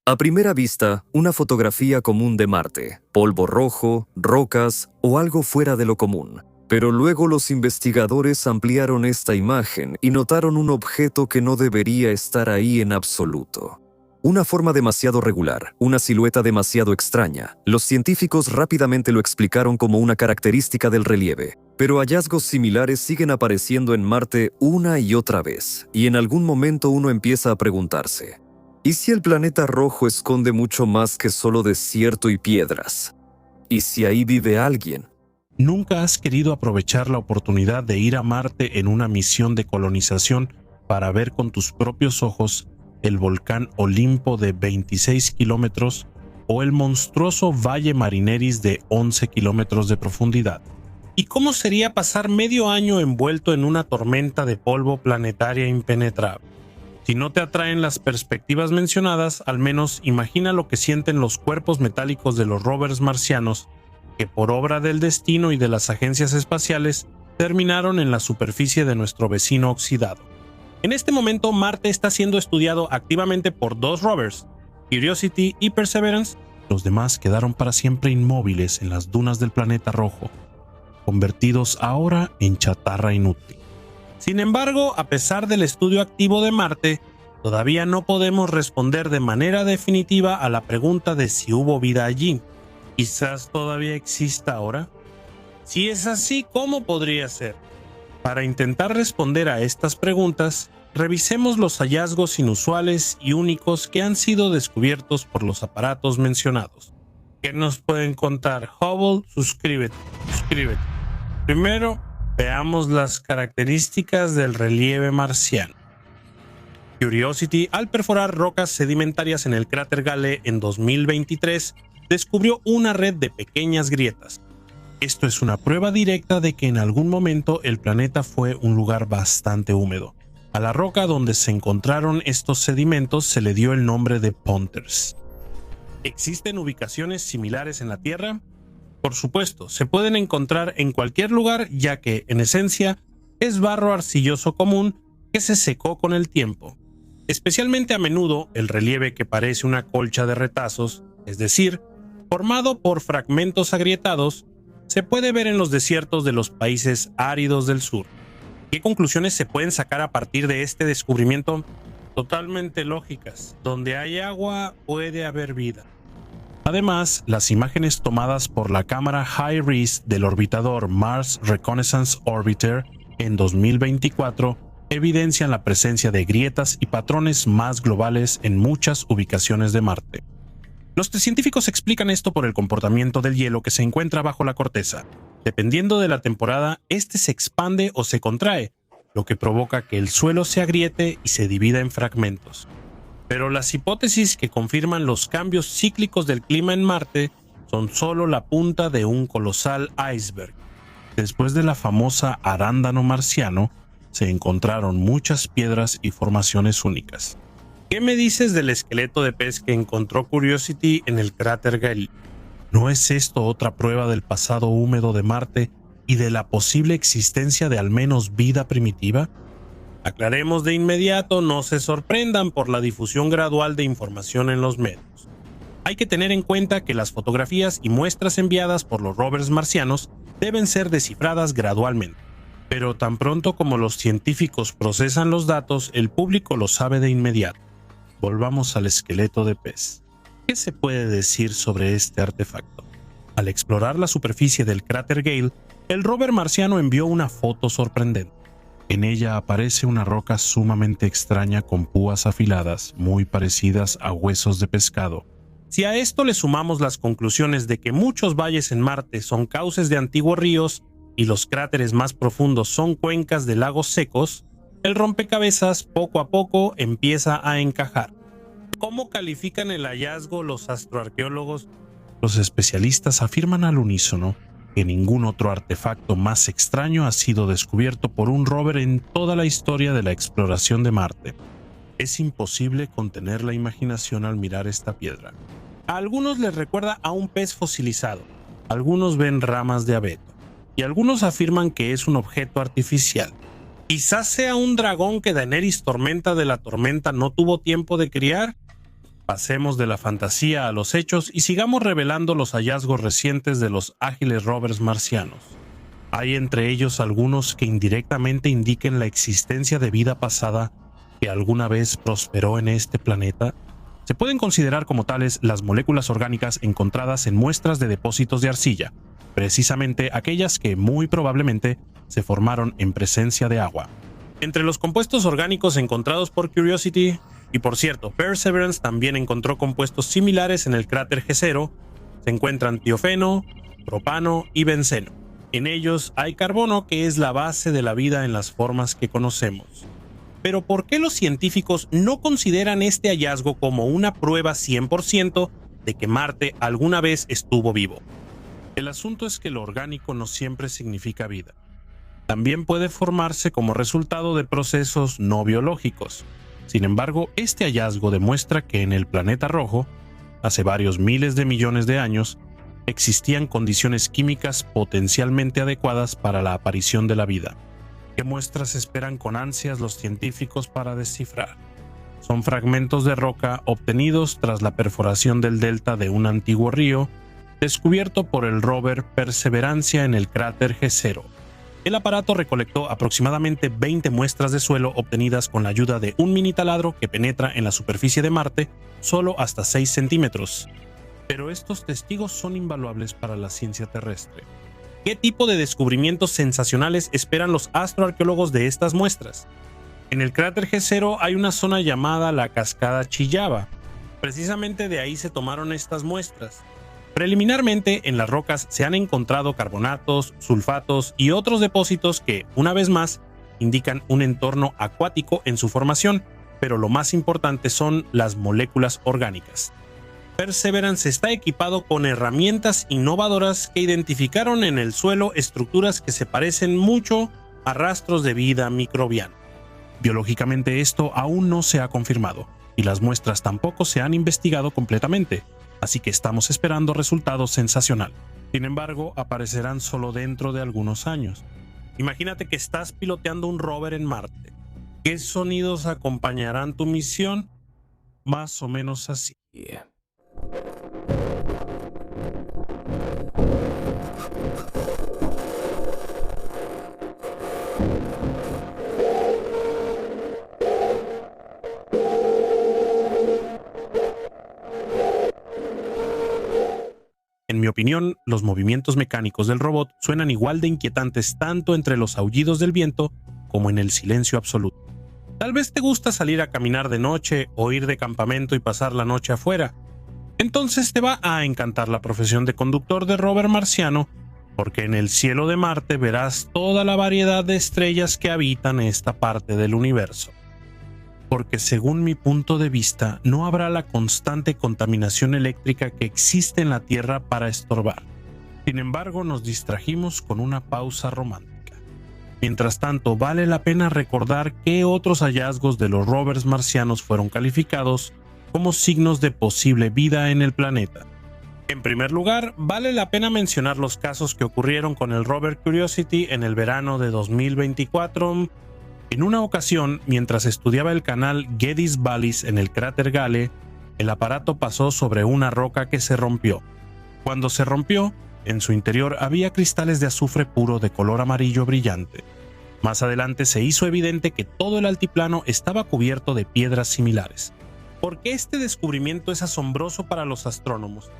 A primera vista, una fotografía común de Marte, polvo rojo, rocas o algo fuera de lo común. Pero luego los investigadores ampliaron esta imagen y notaron un objeto que no debería estar ahí en absoluto. Una forma demasiado regular, una silueta demasiado extraña. Los científicos rápidamente lo explicaron como una característica del relieve. Pero hallazgos similares siguen apareciendo en Marte una y otra vez, y en algún momento uno empieza a preguntarse: ¿y si el planeta rojo esconde mucho más que solo desierto y piedras? ¿Y si ahí vive alguien? ¿Nunca has querido aprovechar la oportunidad de ir a Marte en una misión de colonización para ver con tus propios ojos el volcán Olimpo de 26 kilómetros o el monstruoso Valle Marineris de 11 kilómetros de profundidad? ¿Y cómo sería pasar medio año envuelto en una tormenta de polvo planetaria impenetrable? Si no te atraen las perspectivas mencionadas, al menos imagina lo que sienten los cuerpos metálicos de los rovers marcianos que por obra del destino y de las agencias espaciales terminaron en la superficie de nuestro vecino oxidado. En este momento, Marte está siendo estudiado activamente por dos rovers, Curiosity y Perseverance. Los demás quedaron para siempre inmóviles en las dunas del planeta rojo, convertidos ahora en chatarra inútil. Sin embargo, a pesar del estudio activo de Marte, todavía no podemos responder de manera definitiva a la pregunta de si hubo vida allí. ¿Quizás todavía exista ahora? Si es así, ¿cómo podría ser? Para intentar responder a estas preguntas, revisemos los hallazgos inusuales y únicos que han sido descubiertos por los aparatos mencionados. ¿Qué nos pueden contar? Hubble, suscríbete. Primero, veamos las características del relieve marciano. Curiosity, al perforar rocas sedimentarias en el cráter Gale en 2023, descubrió una red de pequeñas grietas. Esto es una prueba directa de que en algún momento el planeta fue un lugar bastante húmedo. A la roca donde se encontraron estos sedimentos se le dio el nombre de Ponters. ¿Existen ubicaciones similares en la Tierra? Por supuesto, se pueden encontrar en cualquier lugar, ya que, en esencia, es barro arcilloso común que se secó con el tiempo. Especialmente a menudo, el relieve que parece una colcha de retazos, es decir, formado por fragmentos agrietados, se puede ver en los desiertos de los países áridos del sur. ¿Qué conclusiones se pueden sacar a partir de este descubrimiento? Totalmente lógicas. Donde hay agua, puede haber vida. Además, las imágenes tomadas por la cámara High-Res del orbitador Mars Reconnaissance Orbiter en 2024 evidencian la presencia de grietas y patrones más globales en muchas ubicaciones de Marte. Los científicos explican esto por el comportamiento del hielo que se encuentra bajo la corteza. Dependiendo de la temporada, este se expande o se contrae, lo que provoca que el suelo se agriete y se divida en fragmentos. Pero las hipótesis que confirman los cambios cíclicos del clima en Marte son solo la punta de un colosal iceberg. Después de la famosa arándano marciano, se encontraron muchas piedras y formaciones únicas. ¿Qué me dices del esqueleto de pez que encontró Curiosity en el cráter Gale? ¿No es esto otra prueba del pasado húmedo de Marte y de la posible existencia de al menos vida primitiva? Aclaremos de inmediato, no se sorprendan por la difusión gradual de información en los medios. Hay que tener en cuenta que las fotografías y muestras enviadas por los rovers marcianos deben ser descifradas gradualmente. Pero tan pronto como los científicos procesan los datos, el público lo sabe de inmediato. Volvamos al esqueleto de pez. ¿Qué se puede decir sobre este artefacto? Al explorar la superficie del cráter Gale, el rover marciano envió una foto sorprendente. En ella aparece una roca sumamente extraña con púas afiladas, muy parecidas a huesos de pescado. Si a esto le sumamos las conclusiones de que muchos valles en Marte son cauces de antiguos ríos y los cráteres más profundos son cuencas de lagos secos, el rompecabezas poco a poco empieza a encajar. ¿Cómo califican el hallazgo los astroarqueólogos? Los especialistas afirman al unísono que ningún otro artefacto más extraño ha sido descubierto por un rover en toda la historia de la exploración de Marte. Es imposible contener la imaginación al mirar esta piedra. A algunos les recuerda a un pez fosilizado, algunos ven ramas de abeto, y algunos afirman que es un objeto artificial. Quizás sea un dragón que Daenerys Tormenta de la Tormenta no tuvo tiempo de criar. Pasemos de la fantasía a los hechos y sigamos revelando los hallazgos recientes de los ágiles rovers marcianos. Hay entre ellos algunos que indirectamente indiquen la existencia de vida pasada que alguna vez prosperó en este planeta. Se pueden considerar como tales las moléculas orgánicas encontradas en muestras de depósitos de arcilla, precisamente aquellas que muy probablemente se formaron en presencia de agua. Entre los compuestos orgánicos encontrados por Curiosity, y por cierto, Perseverance también encontró compuestos similares en el cráter G0, se encuentran tiofeno, propano y benceno. En ellos hay carbono, que es la base de la vida en las formas que conocemos. Pero ¿por qué los científicos no consideran este hallazgo como una prueba 100% de que Marte alguna vez estuvo vivo? El asunto es que lo orgánico no siempre significa vida. También puede formarse como resultado de procesos no biológicos. Sin embargo, este hallazgo demuestra que en el planeta rojo, hace varios miles de millones de años, existían condiciones químicas potencialmente adecuadas para la aparición de la vida. ¿Qué muestras esperan con ansias los científicos para descifrar? Son fragmentos de roca obtenidos tras la perforación del delta de un antiguo río, descubierto por el rover Perseverancia en el cráter G0. El aparato recolectó aproximadamente 20 muestras de suelo obtenidas con la ayuda de un mini taladro que penetra en la superficie de Marte solo hasta 6 centímetros. Pero estos testigos son invaluables para la ciencia terrestre. ¿Qué tipo de descubrimientos sensacionales esperan los astroarqueólogos de estas muestras? En el cráter G0 hay una zona llamada la Cascada Chillaba. Precisamente de ahí se tomaron estas muestras. Preliminarmente, en las rocas se han encontrado carbonatos, sulfatos y otros depósitos que, una vez más, indican un entorno acuático en su formación, pero lo más importante son las moléculas orgánicas. Perseverance está equipado con herramientas innovadoras que identificaron en el suelo estructuras que se parecen mucho a rastros de vida microbiana. Biológicamente esto aún no se ha confirmado, y las muestras tampoco se han investigado completamente. Así que estamos esperando resultados sensacionales. Sin embargo, aparecerán solo dentro de algunos años. Imagínate que estás piloteando un rover en Marte. ¿Qué sonidos acompañarán tu misión? Más o menos así. En mi opinión, los movimientos mecánicos del robot suenan igual de inquietantes tanto entre los aullidos del viento como en el silencio absoluto. Tal vez te gusta salir a caminar de noche o ir de campamento y pasar la noche afuera. Entonces te va a encantar la profesión de conductor de rover marciano, porque en el cielo de Marte verás toda la variedad de estrellas que habitan esta parte del universo. Porque según mi punto de vista, no habrá la constante contaminación eléctrica que existe en la Tierra para estorbar. Sin embargo, nos distrajimos con una pausa romántica. Mientras tanto, vale la pena recordar qué otros hallazgos de los rovers marcianos fueron calificados como signos de posible vida en el planeta. En primer lugar, vale la pena mencionar los casos que ocurrieron con el rover Curiosity en el verano de 2024. En una ocasión, mientras estudiaba el canal Geddes Vallis en el cráter Gale, el aparato pasó sobre una roca que se rompió. Cuando se rompió, en su interior había cristales de azufre puro de color amarillo brillante. Más adelante se hizo evidente que todo el altiplano estaba cubierto de piedras similares. ¿Por qué este descubrimiento es asombroso para los astrónomos?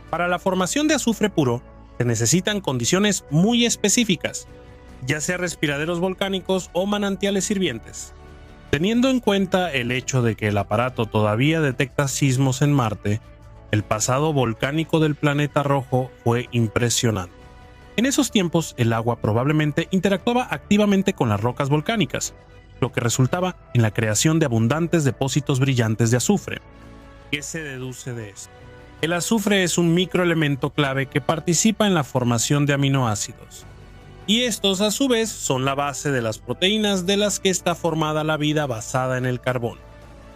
Para la formación de azufre puro, se necesitan condiciones muy específicas, ya sea respiraderos volcánicos o manantiales hirvientes. Teniendo en cuenta el hecho de que el aparato todavía detecta sismos en Marte, el pasado volcánico del planeta rojo fue impresionante. En esos tiempos, el agua probablemente interactuaba activamente con las rocas volcánicas, lo que resultaba en la creación de abundantes depósitos brillantes de azufre. ¿Qué se deduce de esto? El azufre es un microelemento clave que participa en la formación de aminoácidos. Y estos, a su vez, son la base de las proteínas de las que está formada la vida basada en el carbono.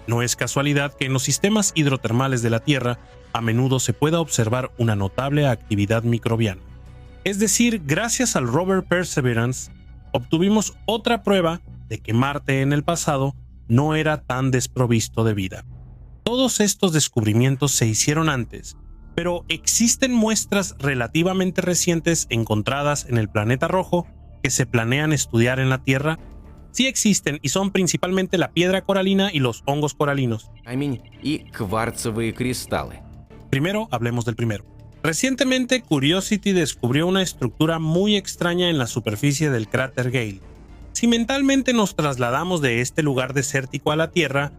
No es casualidad que en los sistemas hidrotermales de la Tierra a menudo se pueda observar una notable actividad microbiana. Es decir, gracias al rover Perseverance, obtuvimos otra prueba de que Marte en el pasado no era tan desprovisto de vida. Todos estos descubrimientos se hicieron antes, pero existen muestras relativamente recientes encontradas en el planeta rojo que se planean estudiar en la Tierra. Sí existen y son principalmente la piedra coralina y los hongos coralinos. Камень и кварцевые кристаллы. Primero, hablemos del primero. Recientemente, Curiosity descubrió una estructura muy extraña en la superficie del cráter Gale. Si mentalmente nos trasladamos de este lugar desértico a la Tierra,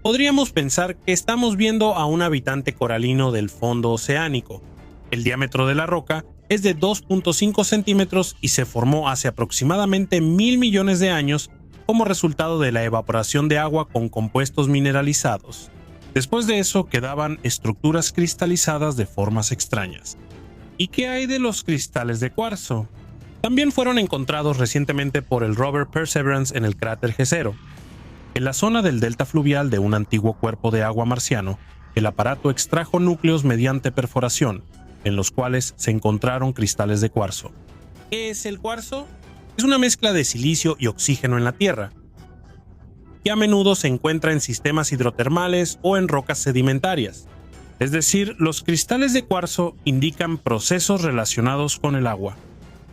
podríamos pensar que estamos viendo a un habitante coralino del fondo oceánico. El diámetro de la roca es de 2.5 centímetros y se formó hace aproximadamente 1.000 millones de años como resultado de la evaporación de agua con compuestos mineralizados. Después de eso quedaban estructuras cristalizadas de formas extrañas. ¿Y qué hay de los cristales de cuarzo? También fueron encontrados recientemente por el rover Perseverance en el cráter Jezero. En la zona del delta fluvial de un antiguo cuerpo de agua marciano, el aparato extrajo núcleos mediante perforación, en los cuales se encontraron cristales de cuarzo. ¿Qué es el cuarzo? Es una mezcla de silicio y oxígeno en la Tierra, que a menudo se encuentra en sistemas hidrotermales o en rocas sedimentarias. Es decir, los cristales de cuarzo indican procesos relacionados con el agua.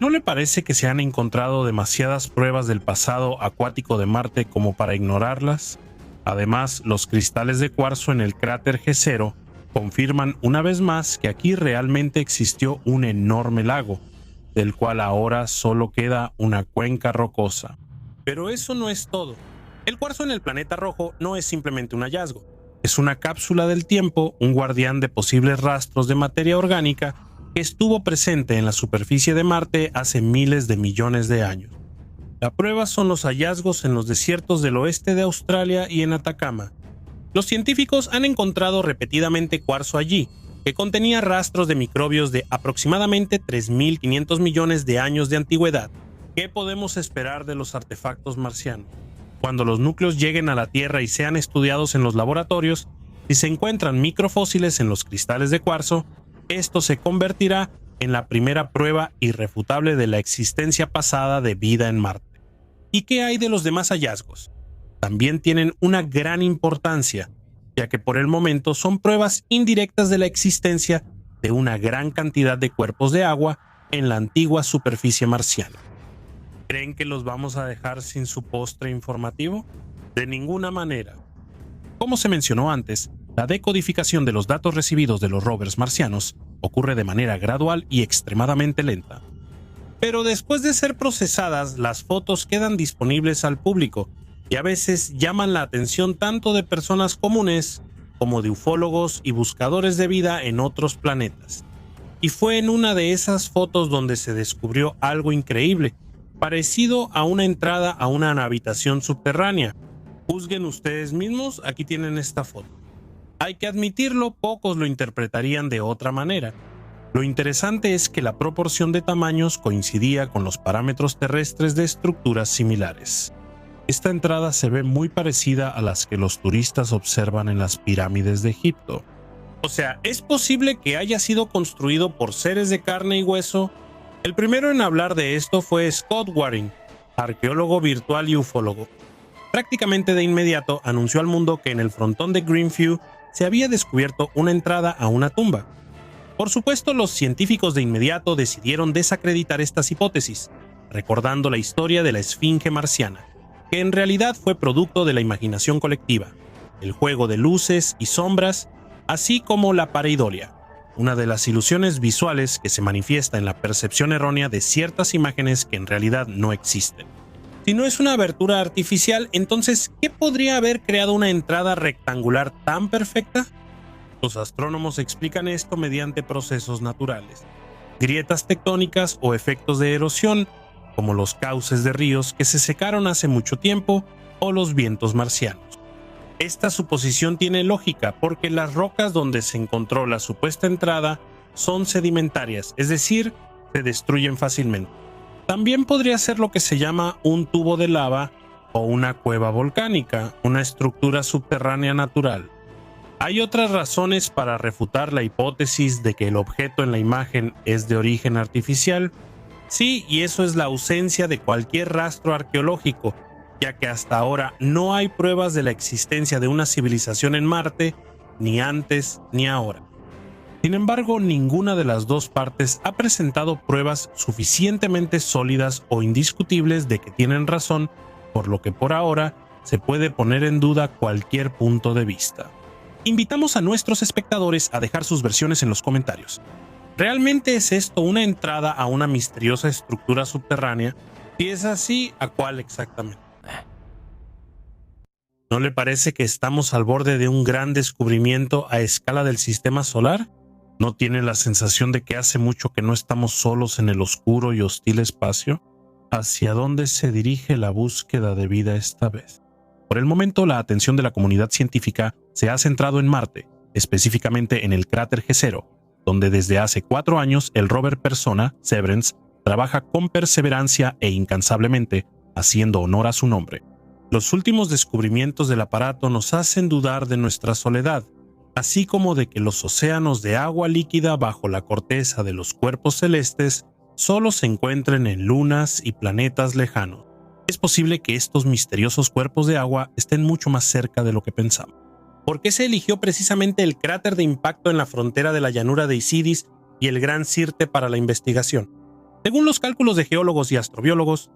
¿No le parece que se han encontrado demasiadas pruebas del pasado acuático de Marte como para ignorarlas? Además, los cristales de cuarzo en el cráter Jezero confirman una vez más que aquí realmente existió un enorme lago, del cual ahora solo queda una cuenca rocosa. Pero eso no es todo. El cuarzo en el planeta rojo no es simplemente un hallazgo. Es una cápsula del tiempo, un guardián de posibles rastros de materia orgánica que estuvo presente en la superficie de Marte hace miles de millones de años. La prueba son los hallazgos en los desiertos del oeste de Australia y en Atacama. Los científicos han encontrado repetidamente cuarzo allí, que contenía rastros de microbios de aproximadamente 3.500 millones de años de antigüedad. ¿Qué podemos esperar de los artefactos marcianos? Cuando los núcleos lleguen a la Tierra y sean estudiados en los laboratorios, si se encuentran microfósiles en los cristales de cuarzo, esto se convertirá en la primera prueba irrefutable de la existencia pasada de vida en Marte. ¿Y qué hay de los demás hallazgos? También tienen una gran importancia, ya que por el momento son pruebas indirectas de la existencia de una gran cantidad de cuerpos de agua en la antigua superficie marciana. ¿Creen que los vamos a dejar sin su postre informativo? De ninguna manera. Como se mencionó antes, la decodificación de los datos recibidos de los rovers marcianos ocurre de manera gradual y extremadamente lenta. Pero después de ser procesadas, las fotos quedan disponibles al público y a veces llaman la atención tanto de personas comunes como de ufólogos y buscadores de vida en otros planetas. Y fue en una de esas fotos donde se descubrió algo increíble, parecido a una entrada a una habitación subterránea. Juzguen ustedes mismos, aquí tienen esta foto. Hay que admitirlo, pocos lo interpretarían de otra manera. Lo interesante es que la proporción de tamaños coincidía con los parámetros terrestres de estructuras similares. Esta entrada se ve muy parecida a las que los turistas observan en las pirámides de Egipto. O sea, ¿es posible que haya sido construido por seres de carne y hueso? El primero en hablar de esto fue Scott Waring, arqueólogo virtual y ufólogo. Prácticamente de inmediato anunció al mundo que en el frontón de Greenview se había descubierto una entrada a una tumba. Por supuesto, los científicos de inmediato decidieron desacreditar estas hipótesis, recordando la historia de la Esfinge marciana, que en realidad fue producto de la imaginación colectiva, el juego de luces y sombras, así como la pareidolia, una de las ilusiones visuales que se manifiesta en la percepción errónea de ciertas imágenes que en realidad no existen. Si no es una abertura artificial, entonces, ¿qué podría haber creado una entrada rectangular tan perfecta? Los astrónomos explican esto mediante procesos naturales, grietas tectónicas o efectos de erosión, como los cauces de ríos que se secaron hace mucho tiempo o los vientos marcianos. Esta suposición tiene lógica porque las rocas donde se encontró la supuesta entrada son sedimentarias, es decir, se destruyen fácilmente. También podría ser lo que se llama un tubo de lava o una cueva volcánica, una estructura subterránea natural. ¿Hay otras razones para refutar la hipótesis de que el objeto en la imagen es de origen artificial? Sí, y eso es la ausencia de cualquier rastro arqueológico, ya que hasta ahora no hay pruebas de la existencia de una civilización en Marte ni antes ni ahora. Sin embargo, ninguna de las dos partes ha presentado pruebas suficientemente sólidas o indiscutibles de que tienen razón, por lo que por ahora se puede poner en duda cualquier punto de vista. Invitamos a nuestros espectadores a dejar sus versiones en los comentarios. ¿Realmente es esto una entrada a una misteriosa estructura subterránea? Si es así, ¿a cuál exactamente? ¿No le parece que estamos al borde de un gran descubrimiento a escala del sistema solar? ¿No tiene la sensación de que hace mucho que no estamos solos en el oscuro y hostil espacio? ¿Hacia dónde se dirige la búsqueda de vida esta vez? Por el momento, la atención de la comunidad científica se ha centrado en Marte, específicamente en el cráter G0, donde desde hace 4 años el rover Persona, Severance, trabaja con perseverancia e incansablemente, haciendo honor a su nombre. Los últimos descubrimientos del aparato nos hacen dudar de nuestra soledad, así como de que los océanos de agua líquida bajo la corteza de los cuerpos celestes solo se encuentren en lunas y planetas lejanos. Es posible que estos misteriosos cuerpos de agua estén mucho más cerca de lo que pensamos. ¿Por qué se eligió precisamente el cráter de impacto en la frontera de la llanura de Isidis y el Gran Sirte para la investigación? Según los cálculos de geólogos y astrobiólogos,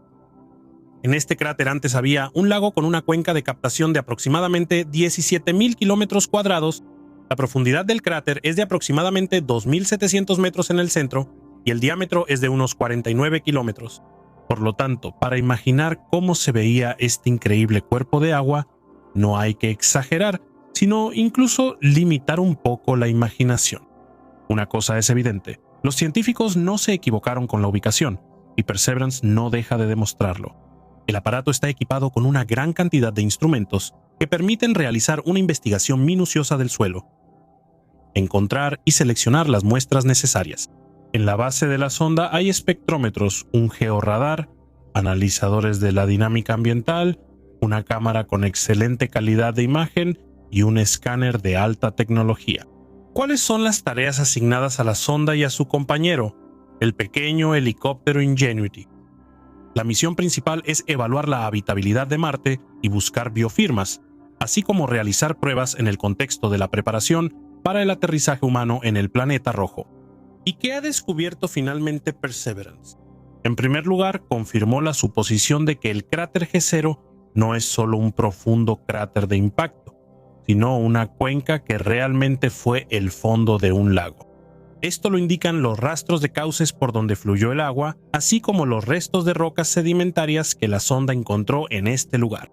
en este cráter antes había un lago con una cuenca de captación de aproximadamente 17.000 kilómetros cuadrados. La profundidad del cráter es de aproximadamente 2.700 metros en el centro y el diámetro es de unos 49 kilómetros. Por lo tanto, para imaginar cómo se veía este increíble cuerpo de agua, no hay que exagerar, sino incluso limitar un poco la imaginación. Una cosa es evidente, los científicos no se equivocaron con la ubicación, y Perseverance no deja de demostrarlo. El aparato está equipado con una gran cantidad de instrumentos que permiten realizar una investigación minuciosa del suelo, encontrar y seleccionar las muestras necesarias. En la base de la sonda hay espectrómetros, un georradar, analizadores de la dinámica ambiental, una cámara con excelente calidad de imagen y un escáner de alta tecnología. ¿Cuáles son las tareas asignadas a la sonda y a su compañero, el pequeño helicóptero Ingenuity? La misión principal es evaluar la habitabilidad de Marte y buscar biofirmas, así como realizar pruebas en el contexto de la preparación para el aterrizaje humano en el planeta rojo. ¿Y qué ha descubierto finalmente Perseverance? En primer lugar, confirmó la suposición de que el cráter G0 no es solo un profundo cráter de impacto, sino una cuenca que realmente fue el fondo de un lago. Esto lo indican los rastros de cauces por donde fluyó el agua, así como los restos de rocas sedimentarias que la sonda encontró en este lugar.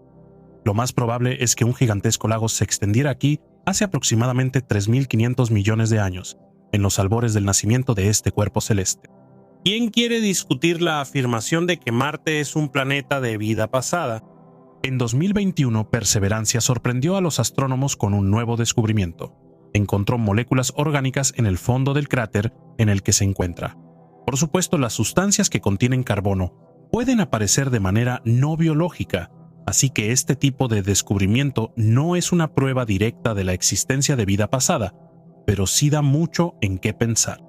Lo más probable es que un gigantesco lago se extendiera aquí hace aproximadamente 3.500 millones de años, en los albores del nacimiento de este cuerpo celeste. ¿Quién quiere discutir la afirmación de que Marte es un planeta de vida pasada? En 2021, Perseverancia sorprendió a los astrónomos con un nuevo descubrimiento. Encontró moléculas orgánicas en el fondo del cráter en el que se encuentra. Por supuesto, las sustancias que contienen carbono pueden aparecer de manera no biológica, así que este tipo de descubrimiento no es una prueba directa de la existencia de vida pasada, pero sí da mucho en qué pensar.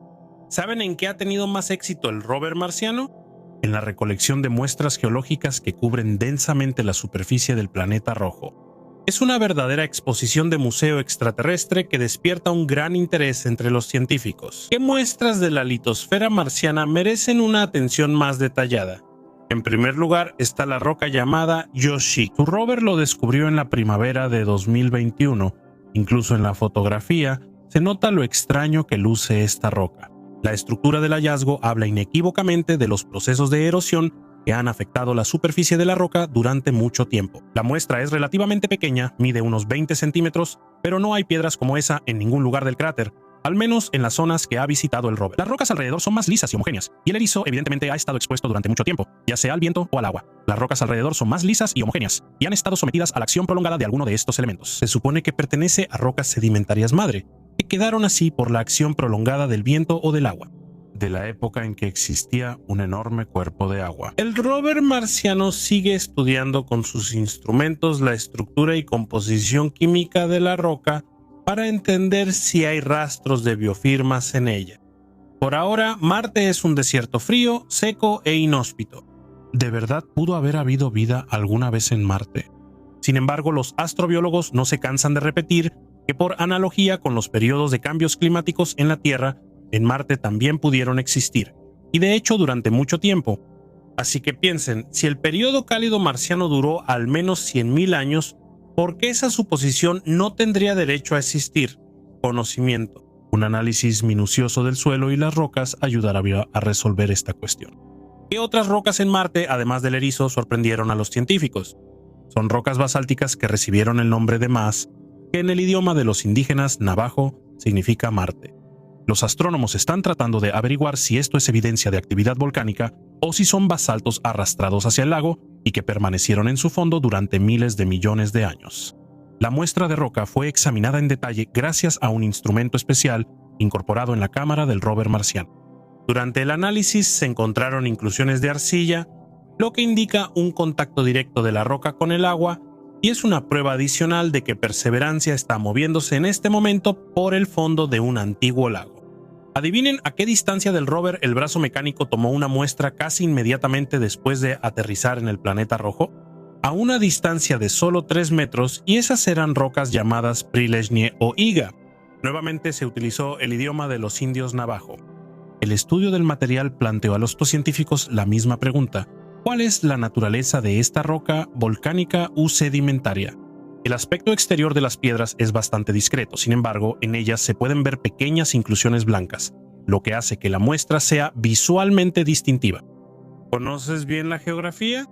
¿Saben en qué ha tenido más éxito el rover marciano? En la recolección de muestras geológicas que cubren densamente la superficie del planeta rojo. Es una verdadera exposición de museo extraterrestre que despierta un gran interés entre los científicos. ¿Qué muestras de la litosfera marciana merecen una atención más detallada? En primer lugar está la roca llamada Yoshi. Su rover lo descubrió en la primavera de 2021. Incluso en la fotografía se nota lo extraño que luce esta roca. La estructura del hallazgo habla inequívocamente de los procesos de erosión que han afectado la superficie de la roca durante mucho tiempo. La muestra es relativamente pequeña, mide unos 20 centímetros, pero no hay piedras como esa en ningún lugar del cráter, al menos en las zonas que ha visitado el rover. Las rocas alrededor son más lisas y homogéneas, y el erizo evidentemente ha estado expuesto durante mucho tiempo, ya sea al viento o al agua. Las rocas alrededor son más lisas y homogéneas, y han estado sometidas a la acción prolongada de alguno de estos elementos. Se supone que pertenece a rocas sedimentarias madre, que quedaron así por la acción prolongada del viento o del agua, de la época en que existía un enorme cuerpo de agua. El rover marciano sigue estudiando con sus instrumentos la estructura y composición química de la roca para entender si hay rastros de biofirmas en ella. Por ahora, Marte es un desierto frío, seco e inhóspito. ¿De verdad pudo haber habido vida alguna vez en Marte? Sin embargo, los astrobiólogos no se cansan de repetir que por analogía con los periodos de cambios climáticos en la Tierra, en Marte también pudieron existir, y de hecho durante mucho tiempo. Así que piensen, si el periodo cálido marciano duró al menos 100.000 años, ¿por qué esa suposición no tendría derecho a existir? Conocimiento. Un análisis minucioso del suelo y las rocas ayudará a resolver esta cuestión. ¿Qué otras rocas en Marte, además del erizo, sorprendieron a los científicos? Son rocas basálticas que recibieron el nombre de Maz, que en el idioma de los indígenas navajo significa Marte. Los astrónomos están tratando de averiguar si esto es evidencia de actividad volcánica o si son basaltos arrastrados hacia el lago y que permanecieron en su fondo durante miles de millones de años. La muestra de roca fue examinada en detalle gracias a un instrumento especial incorporado en la cámara del rover marciano. Durante el análisis se encontraron inclusiones de arcilla, lo que indica un contacto directo de la roca con el agua y es una prueba adicional de que Perseverancia está moviéndose en este momento por el fondo de un antiguo lago. Adivinen a qué distancia del rover el brazo mecánico tomó una muestra casi inmediatamente después de aterrizar en el planeta rojo. A una distancia de solo 3 metros, y esas eran rocas llamadas Prileshnie o Iga. Nuevamente se utilizó el idioma de los indios navajo. El estudio del material planteó a los científicos la misma pregunta: ¿cuál es la naturaleza de esta roca volcánica u sedimentaria? El aspecto exterior de las piedras es bastante discreto, sin embargo, en ellas se pueden ver pequeñas inclusiones blancas, lo que hace que la muestra sea visualmente distintiva. ¿Conoces bien la geografía?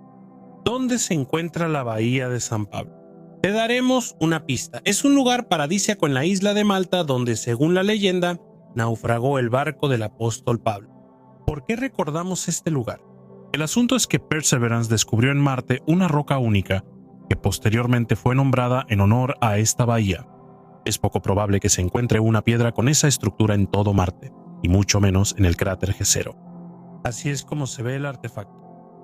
¿Dónde se encuentra la bahía de San Pablo? Te daremos una pista. Es un lugar paradisíaco en la isla de Malta donde, según la leyenda, naufragó el barco del apóstol Pablo. ¿Por qué recordamos este lugar? El asunto es que Perseverance descubrió en Marte una roca única que posteriormente fue nombrada en honor a esta bahía. Es poco probable que se encuentre una piedra con esa estructura en todo Marte, y mucho menos en el cráter G0. Así es como se ve el artefacto.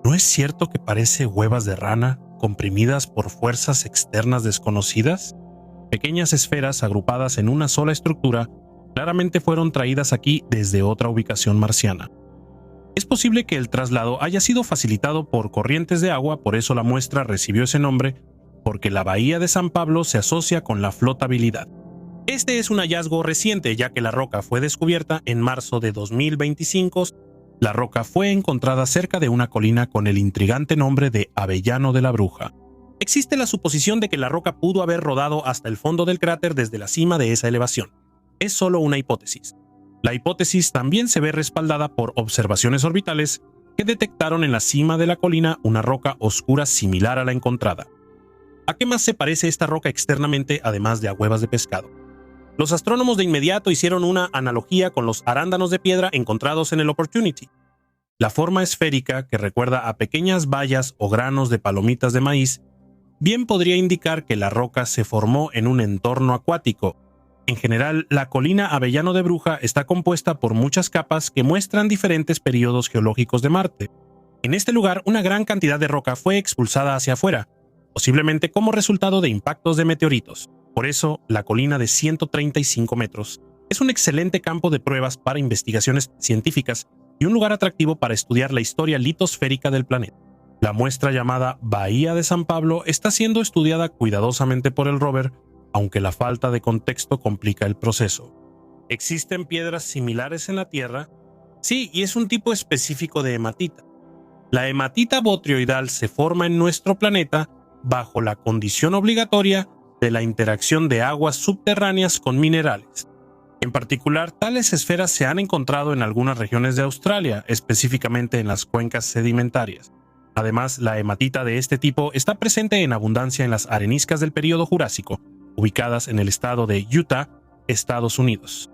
¿No es cierto que parece huevas de rana comprimidas por fuerzas externas desconocidas? Pequeñas esferas agrupadas en una sola estructura claramente fueron traídas aquí desde otra ubicación marciana. Es posible que el traslado haya sido facilitado por corrientes de agua, por eso la muestra recibió ese nombre, porque la bahía de San Pablo se asocia con la flotabilidad. Este es un hallazgo reciente, ya que la roca fue descubierta en marzo de 2025. La roca fue encontrada cerca de una colina con el intrigante nombre de Avellano de la Bruja. Existe la suposición de que la roca pudo haber rodado hasta el fondo del cráter desde la cima de esa elevación. Es solo una hipótesis. La hipótesis también se ve respaldada por observaciones orbitales que detectaron en la cima de la colina una roca oscura similar a la encontrada. ¿A qué más se parece esta roca externamente además de a huevas de pescado? Los astrónomos de inmediato hicieron una analogía con los arándanos de piedra encontrados en el Opportunity. La forma esférica, que recuerda a pequeñas bayas o granos de palomitas de maíz, bien podría indicar que la roca se formó en un entorno acuático. En general, la colina Avellano de Bruja está compuesta por muchas capas que muestran diferentes periodos geológicos de Marte. En este lugar, una gran cantidad de roca fue expulsada hacia afuera, posiblemente como resultado de impactos de meteoritos. Por eso, la colina de 135 metros es un excelente campo de pruebas para investigaciones científicas y un lugar atractivo para estudiar la historia litosférica del planeta. La muestra llamada Bahía de San Pablo está siendo estudiada cuidadosamente por el rover, aunque la falta de contexto complica el proceso. ¿Existen piedras similares en la Tierra? Sí, y es un tipo específico de hematita. La hematita botrioidal se forma en nuestro planeta bajo la condición obligatoria de la interacción de aguas subterráneas con minerales. En particular, tales esferas se han encontrado en algunas regiones de Australia, específicamente en las cuencas sedimentarias. Además, la hematita de este tipo está presente en abundancia en las areniscas del período Jurásico, ubicadas en el estado de Utah, Estados Unidos.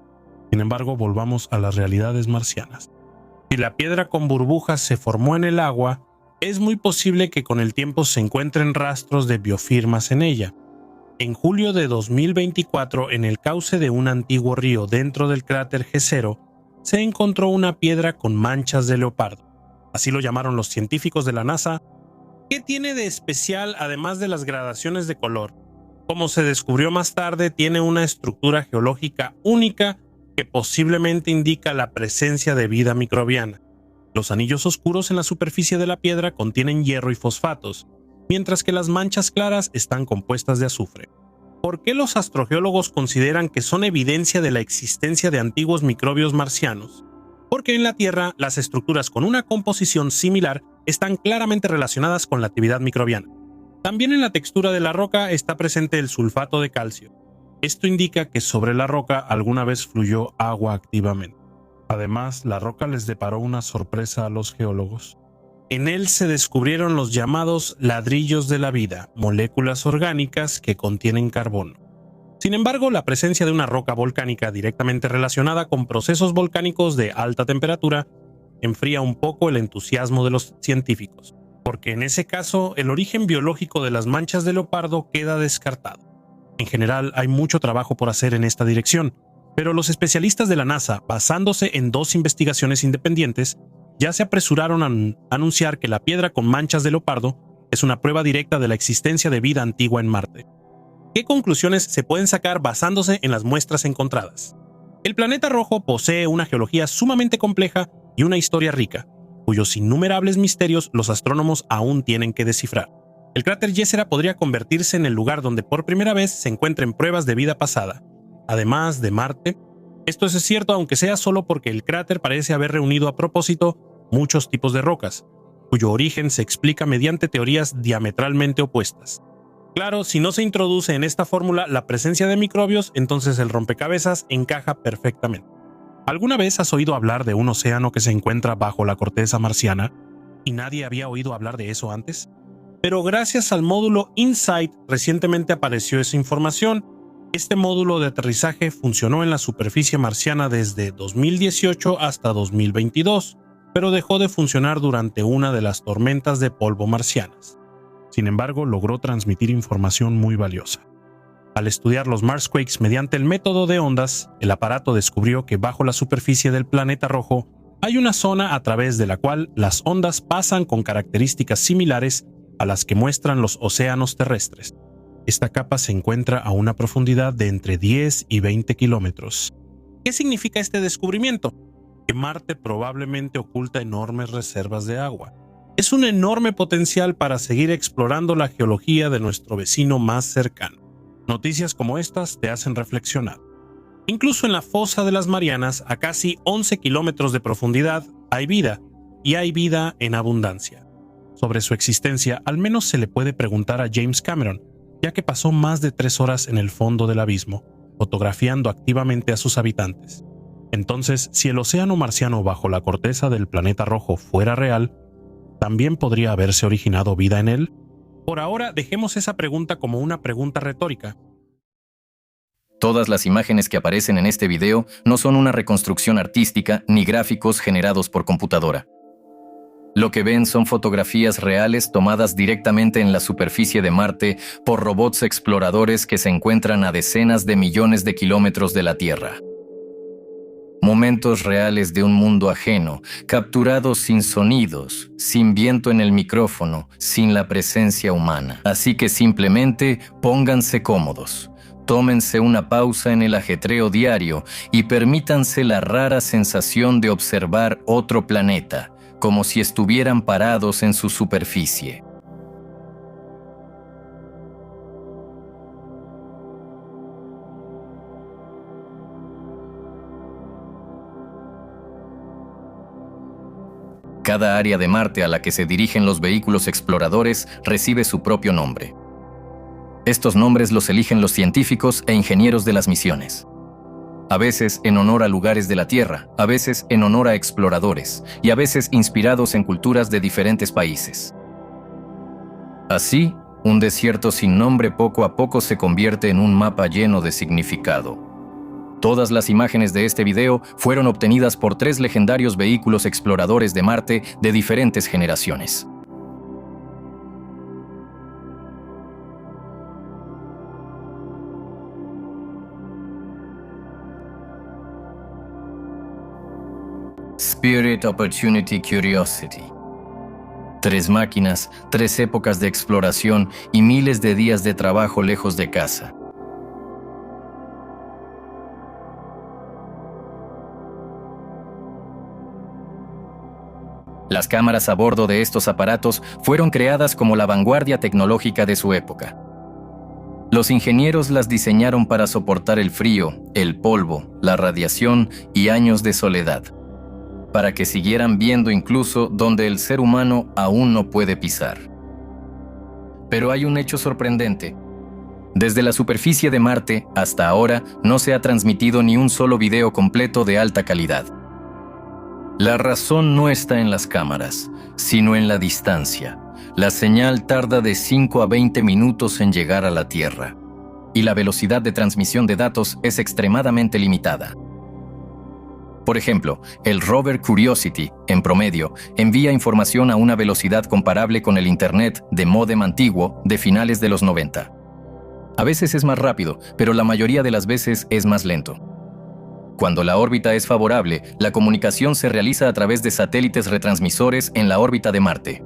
Sin embargo, volvamos a las realidades marcianas. Si la piedra con burbujas se formó en el agua, es muy posible que con el tiempo se encuentren rastros de biofirmas en ella. En julio de 2024, en el cauce de un antiguo río dentro del cráter G0, se encontró una piedra con manchas de leopardo. Así lo llamaron los científicos de la NASA. ¿Qué tiene de especial además de las gradaciones de color? Como se descubrió más tarde, tiene una estructura geológica única que posiblemente indica la presencia de vida microbiana. Los anillos oscuros en la superficie de la piedra contienen hierro y fosfatos, mientras que las manchas claras están compuestas de azufre. ¿Por qué los astrogeólogos consideran que son evidencia de la existencia de antiguos microbios marcianos? Porque en la Tierra las estructuras con una composición similar están claramente relacionadas con la actividad microbiana. También en la textura de la roca está presente el sulfato de calcio. Esto indica que sobre la roca alguna vez fluyó agua activamente. Además, la roca les deparó una sorpresa a los geólogos. En él se descubrieron los llamados ladrillos de la vida, moléculas orgánicas que contienen carbono. Sin embargo, la presencia de una roca volcánica directamente relacionada con procesos volcánicos de alta temperatura enfría un poco el entusiasmo de los científicos, porque en ese caso el origen biológico de las manchas de leopardo queda descartado. En general, hay mucho trabajo por hacer en esta dirección, pero los especialistas de la NASA, basándose en 2 investigaciones independientes, ya se apresuraron a anunciar que la piedra con manchas de leopardo es una prueba directa de la existencia de vida antigua en Marte. ¿Qué conclusiones se pueden sacar basándose en las muestras encontradas? El planeta rojo posee una geología sumamente compleja y una historia rica, cuyos innumerables misterios los astrónomos aún tienen que descifrar. El cráter Jezera podría convertirse en el lugar donde por primera vez se encuentren pruebas de vida pasada. Además de Marte, esto es cierto aunque sea solo porque el cráter parece haber reunido a propósito muchos tipos de rocas, cuyo origen se explica mediante teorías diametralmente opuestas. Claro, si no se introduce en esta fórmula la presencia de microbios, entonces el rompecabezas encaja perfectamente. ¿Alguna vez has oído hablar de un océano que se encuentra bajo la corteza marciana y nadie había oído hablar de eso antes? Pero gracias al módulo InSight recientemente apareció esa información. Este módulo de aterrizaje funcionó en la superficie marciana desde 2018 hasta 2022, pero dejó de funcionar durante una de las tormentas de polvo marcianas. Sin embargo, logró transmitir información muy valiosa. Al estudiar los Marsquakes mediante el método de ondas, el aparato descubrió que bajo la superficie del planeta rojo hay una zona a través de la cual las ondas pasan con características similares a las que muestran los océanos terrestres. Esta capa se encuentra a una profundidad de entre 10 y 20 kilómetros. ¿Qué significa este descubrimiento? Que Marte probablemente oculta enormes reservas de agua. Es un enorme potencial para seguir explorando la geología de nuestro vecino más cercano. Noticias como estas te hacen reflexionar. Incluso en la fosa de las Marianas, a casi 11 kilómetros de profundidad, hay vida, y hay vida en abundancia. Sobre su existencia, al menos se le puede preguntar a James Cameron, ya que pasó más de 3 horas en el fondo del abismo, fotografiando activamente a sus habitantes. Entonces, si el océano marciano bajo la corteza del planeta rojo fuera real, ¿también podría haberse originado vida en él? Por ahora, dejemos esa pregunta como una pregunta retórica. Todas las imágenes que aparecen en este video no son una reconstrucción artística ni gráficos generados por computadora. Lo que ven son fotografías reales tomadas directamente en la superficie de Marte por robots exploradores que se encuentran a decenas de millones de kilómetros de la Tierra. Momentos reales de un mundo ajeno, capturados sin sonidos, sin viento en el micrófono, sin la presencia humana. Así que simplemente pónganse cómodos, tómense una pausa en el ajetreo diario y permítanse la rara sensación de observar otro planeta, como si estuvieran parados en su superficie. Cada área de Marte a la que se dirigen los vehículos exploradores recibe su propio nombre. Estos nombres los eligen los científicos e ingenieros de las misiones. A veces en honor a lugares de la Tierra, a veces en honor a exploradores, y a veces inspirados en culturas de diferentes países. Así, un desierto sin nombre poco a poco se convierte en un mapa lleno de significado. Todas las imágenes de este video fueron obtenidas por 3 legendarios vehículos exploradores de Marte de diferentes generaciones. Spirit, Opportunity, Curiosity. 3 máquinas, 3 épocas de exploración y miles de días de trabajo lejos de casa. Las cámaras a bordo de estos aparatos fueron creadas como la vanguardia tecnológica de su época. Los ingenieros las diseñaron para soportar el frío, el polvo, la radiación y años de soledad, para que siguieran viendo incluso donde el ser humano aún no puede pisar. Pero hay un hecho sorprendente. Desde la superficie de Marte hasta ahora no se ha transmitido ni un solo video completo de alta calidad. La razón no está en las cámaras, sino en la distancia. La señal tarda de 5 a 20 minutos en llegar a la Tierra, y la velocidad de transmisión de datos es extremadamente limitada. Por ejemplo, el rover Curiosity, en promedio, envía información a una velocidad comparable con el Internet de módem antiguo de finales de los 90. A veces es más rápido, pero la mayoría de las veces es más lento. Cuando la órbita es favorable, la comunicación se realiza a través de satélites retransmisores en la órbita de Marte.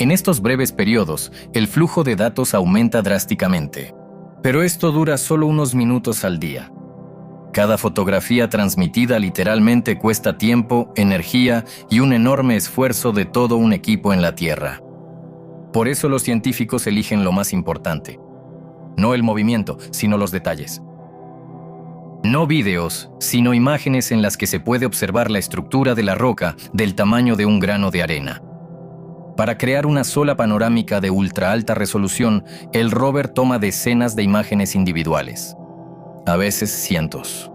En estos breves periodos, el flujo de datos aumenta drásticamente. Pero esto dura solo unos minutos al día. Cada fotografía transmitida literalmente cuesta tiempo, energía y un enorme esfuerzo de todo un equipo en la Tierra. Por eso los científicos eligen lo más importante. No el movimiento, sino los detalles. No vídeos, sino imágenes en las que se puede observar la estructura de la roca del tamaño de un grano de arena. Para crear una sola panorámica de ultra alta resolución, el rover toma decenas de imágenes individuales, a veces cientos.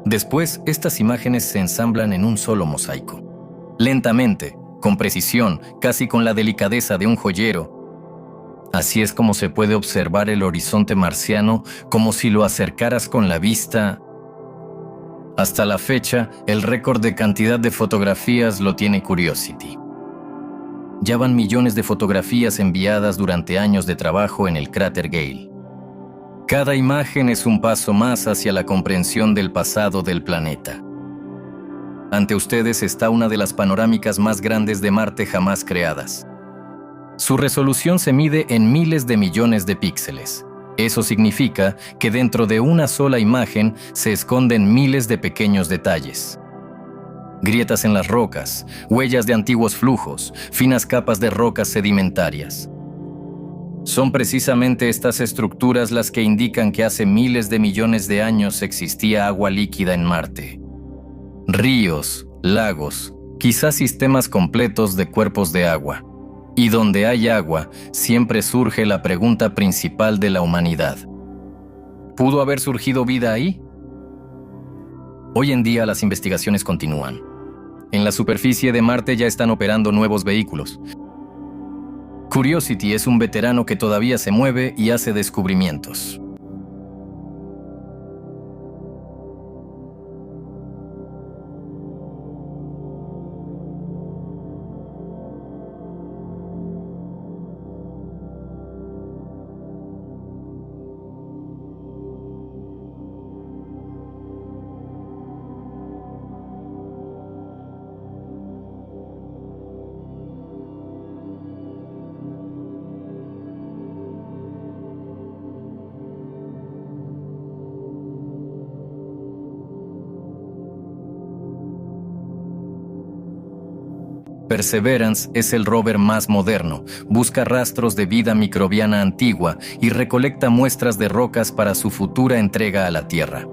Después, estas imágenes se ensamblan en un solo mosaico. Lentamente, con precisión, casi con la delicadeza de un joyero. Así es como se puede observar el horizonte marciano como si lo acercaras con la vista. Hasta la fecha, el récord de cantidad de fotografías lo tiene Curiosity. Ya van millones de fotografías enviadas durante años de trabajo en el cráter Gale. Cada imagen es un paso más hacia la comprensión del pasado del planeta. Ante ustedes está una de las panorámicas más grandes de Marte jamás creadas. Su resolución se mide en miles de millones de píxeles. Eso significa que dentro de una sola imagen se esconden miles de pequeños detalles. Grietas en las rocas, huellas de antiguos flujos, finas capas de rocas sedimentarias. Son precisamente estas estructuras las que indican que hace miles de millones de años existía agua líquida en Marte. Ríos, lagos, quizás sistemas completos de cuerpos de agua. Y donde hay agua, siempre surge la pregunta principal de la humanidad. ¿Pudo haber surgido vida ahí? Hoy en día las investigaciones continúan. En la superficie de Marte ya están operando nuevos vehículos. Curiosity es un veterano que todavía se mueve y hace descubrimientos. Perseverance es el rover más moderno, busca rastros de vida microbiana antigua y recolecta muestras de rocas para su futura entrega a la Tierra.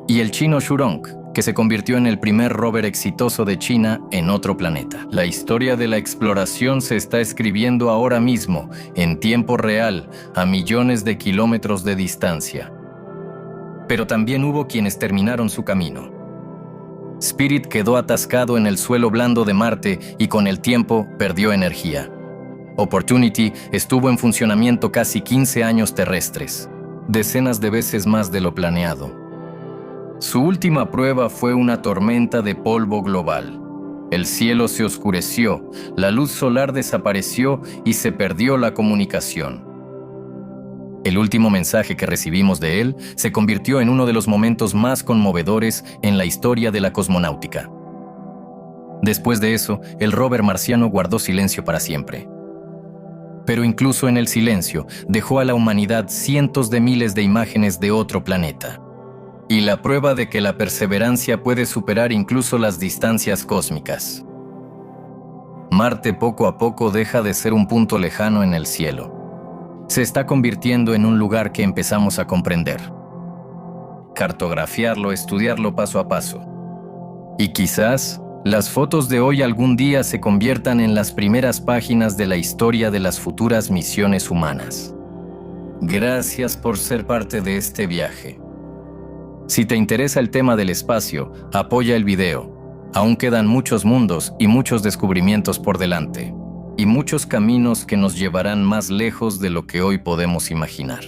Y el chino Shurong, que se convirtió en el primer rover exitoso de China en otro planeta. La historia de la exploración se está escribiendo ahora mismo, en tiempo real, a millones de kilómetros de distancia. Pero también hubo quienes terminaron su camino. Spirit quedó atascado en el suelo blando de Marte y con el tiempo perdió energía. Opportunity estuvo en funcionamiento casi 15 años terrestres, decenas de veces más de lo planeado. Su última prueba fue una tormenta de polvo global. El cielo se oscureció, la luz solar desapareció y se perdió la comunicación. El último mensaje que recibimos de él se convirtió en uno de los momentos más conmovedores en la historia de la cosmonáutica. Después de eso, el rover marciano guardó silencio para siempre. Pero incluso en el silencio, dejó a la humanidad cientos de miles de imágenes de otro planeta. Y la prueba de que la perseverancia puede superar incluso las distancias cósmicas. Marte poco a poco deja de ser un punto lejano en el cielo. se está convirtiendo en un lugar que empezamos a comprender. Cartografiarlo, estudiarlo paso a paso. Y quizás las fotos de hoy algún día se conviertan en las primeras páginas de la historia de las futuras misiones humanas. Gracias por ser parte de este viaje. Si te interesa el tema del espacio, apoya el video. Aún quedan muchos mundos y muchos descubrimientos por delante, y muchos caminos que nos llevarán más lejos de lo que hoy podemos imaginar.